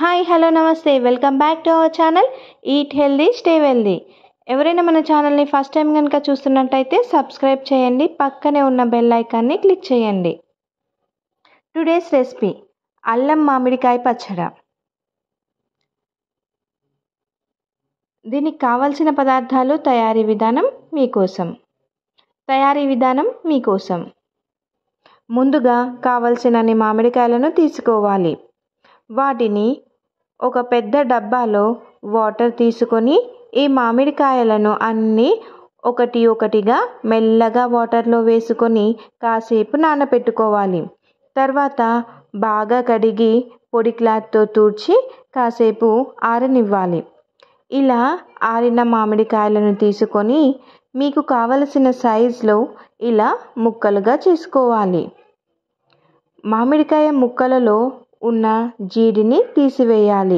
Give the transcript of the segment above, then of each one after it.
Hi hello నమస్తే welcome back to our channel eat healthy stay wealthy. ఎవరైనా మన ఛానల్ని ఫస్ట్ టైం కనుక చూస్తున్నట్టయితే సబ్స్క్రైబ్ చేయండి, పక్కనే ఉన్న బెల్ ఐకాన్ని క్లిక్ చేయండి. టుడేస్ రెసిపీ అల్లం మామిడికాయ పచ్చడి. దీనికి కావలసిన పదార్థాలు, తయారీ విధానం మీకోసం. ముందుగా కావలసినన్ని మామిడికాయలను తీసుకోవాలి. వాటిని ఒక పెద్ద డబ్బాలో వాటర్ తీసుకొని ఈ మామిడికాయలను అన్నీ ఒకటిగా మెల్లగా వాటర్లో వేసుకొని కాసేపు నానబెట్టుకోవాలి. తర్వాత బాగా కడిగి పొడి క్లాత్తో తుడిచి కాసేపు ఆరనివ్వాలి. ఇలా ఆరిన మామిడికాయలను తీసుకొని మీకు కావలసిన సైజులో ఇలా ముక్కలుగా చేసుకోవాలి. మామిడికాయ ముక్కలలో ఉన్న జీడిని తీసివేయాలి.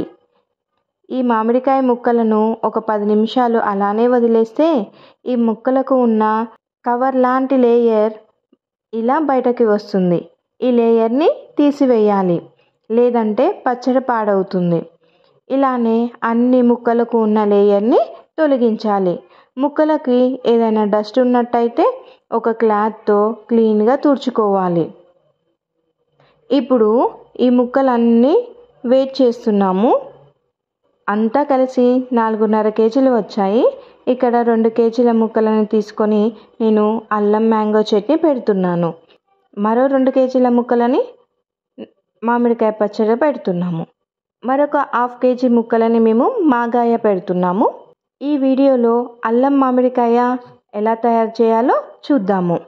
ఈ మామిడికాయ ముక్కలను ఒక 10 నిమిషాలు అలానే వదిలేస్తే ఈ ముక్కలకు ఉన్న కవర్ లాంటి లేయర్ ఇలా బయటకి వస్తుంది. ఈ లేయర్ని తీసివేయాలి, లేదంటే పచ్చడి పాడవుతుంది. ఇలానే అన్ని ముక్కలకు ఉన్న లేయర్ని తొలగించాలి. ముక్కలకి ఏదైనా డస్ట్ ఉన్నట్టయితే ఒక క్లాత్తో క్లీన్గా తుడుచుకోవాలి. ఇప్పుడు ఈ ముక్కలన్నీ వెయిట్ చేస్తున్నాము. అంతా కలిసి 4.5 కేజీలు వచ్చాయి. ఇక్కడ 2 కేజీల ముక్కలను తీసుకొని నేను అల్లం మ్యాంగో చట్నీ పెడుతున్నాను. మరో 2 కేజీల ముక్కలని మామిడికాయ పచ్చడి పెడుతున్నాము. మరొక 1/2 కేజీ ముక్కలని మేము మాగాయ పెడుతున్నాము. ఈ వీడియోలో అల్లం మామిడికాయ ఎలా తయారు చేయాలో చూద్దాము.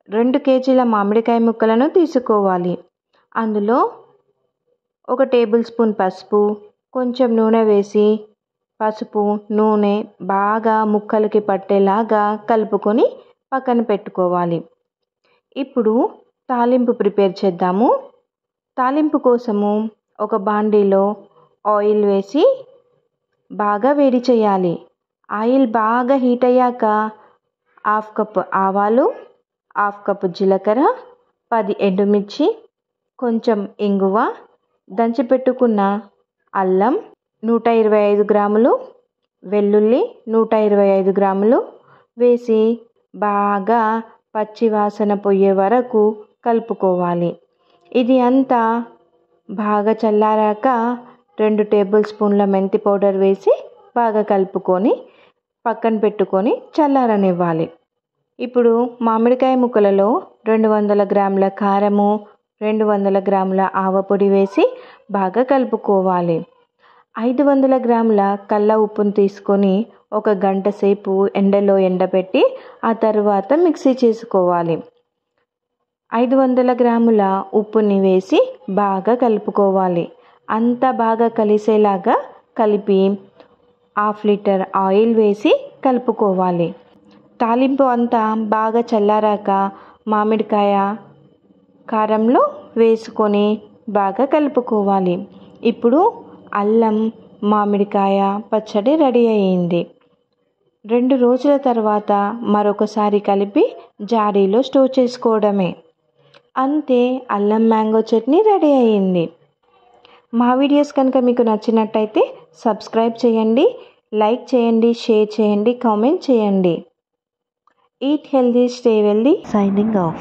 2 కేజీల మామిడికాయ ముక్కలను తీసుకోవాలి. అందులో 1 టేబుల్ స్పూన్ పసుపు, కొంచెం నూనె వేసి పసుపు నూనె బాగా ముక్కలకి పట్టేలాగా కలుపుకొని పక్కన పెట్టుకోవాలి. ఇప్పుడు తాలింపు ప్రిపేర్ చేద్దాము. తాలింపు కోసము ఒక బాండీలో ఆయిల్ వేసి బాగా వేడి చేయాలి. ఆయిల్ బాగా హీట్ అయ్యాక 1/2 కప్పు ఆవాలు, 1/2 కప్పు జీలకర్ర, 10 ఎండుమిర్చి, కొంచెం ఇంగువ, దంచిపెట్టుకున్న అల్లం 125 గ్రాములు, వెల్లుల్లి 125 గ్రాములు వేసి బాగా పచ్చివాసన పోయే వరకు కలుపుకోవాలి. ఇది అంతా బాగా చల్లారాక 2 టేబుల్ స్పూన్ల మెంతి పౌడర్ వేసి బాగా కలుపుకొని పక్కన పెట్టుకొని చల్లారనివ్వాలి. ఇప్పుడు మామిడికాయ ముక్కలలో 200 గ్రాముల కారము, 200 గ్రాముల ఆవపొడి వేసి బాగా కలుపుకోవాలి. 500 గ్రాముల కల్ల ఉప్పును తీసుకొని 1 గంట సేపు ఎండలో ఎండబెట్టి ఆ తర్వాత మిక్సీ చేసుకోవాలి. 500 గ్రాముల ఉప్పుని వేసి బాగా కలుపుకోవాలి. అంతా బాగా కలిసేలాగా కలిపి 1/2 లీటర్ ఆయిల్ వేసి కలుపుకోవాలి. తాలింపు అంతా బాగా చల్లారాక మామిడికాయ కారంలో వేసుకొని బాగా కలుపుకోవాలి. ఇప్పుడు అల్లం మామిడికాయ పచ్చడి రెడీ అయ్యింది. 2 రోజుల తర్వాత మరొకసారి కలిపి జాడీలో స్టోర్ చేసుకోవడమే. అంతే, అల్లం మ్యాంగో చట్నీ రెడీ అయ్యింది. మా వీడియోస్ కనుక మీకు నచ్చినట్టయితే సబ్స్క్రైబ్ చేయండి, లైక్ చేయండి, షేర్ చేయండి, కామెంట్ చేయండి. Eat healthy stay wealthy, signing off.